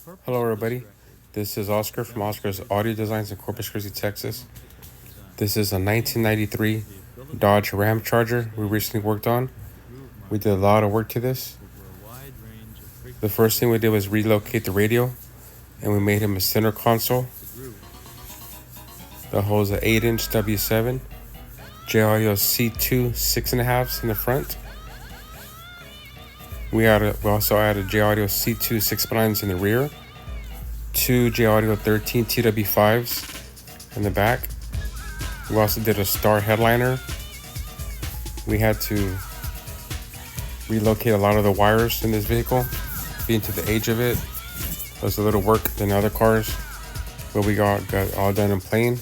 Hello everybody, this is Oscar from Oscar's Audio Designs in Corpus Christi, Texas. This is a 1993 Dodge Ramcharger we recently worked on. We did a lot of work to this. The first thing we did was relocate the radio, and we made him a center console that holds an 8-inch W7, jlaudio C2 6.5s in the front. We also added jlaudio C2 6.9s in the rear, two jlaudio 13 TW5s in the back. We also did a star headliner. We had to relocate a lot of the wires in this vehicle, being to the age of it. It was a little work than other cars, but we got all done in plain.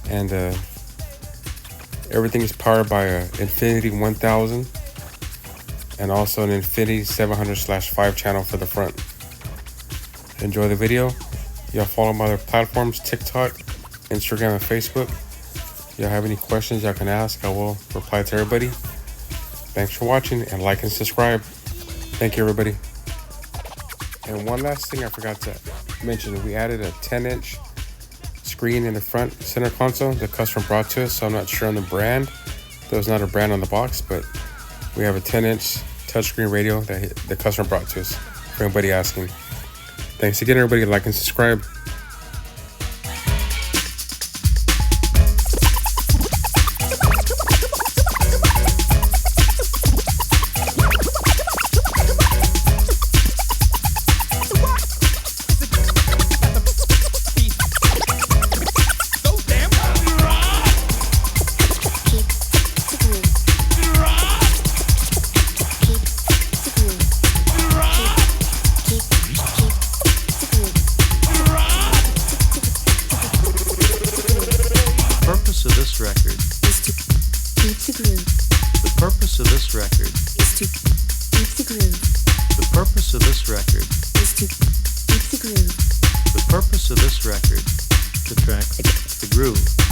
And everything is powered by an Infiniti 1000 and also an Infiniti 700/5 channel for the front. Enjoy the video. Y'all follow my other platforms, TikTok, Instagram, and Facebook. Y'all have any questions y'all can ask, I will reply to everybody. Thanks for watching, and like and subscribe. Thank you, everybody. And one last thing I forgot to mention, we added a 10-inch screen in the front center console the customer brought to us, so I'm not sure on the brand. There was not a brand on the box, but we have a 10-inch touchscreen radio that the customer brought to us, for anybody asking. Thanks again, everybody. Like and subscribe. Of this record is to keep the groove. The purpose of this record is to keep the groove. The purpose of this record is to keep the groove. The purpose of this record to track the groove.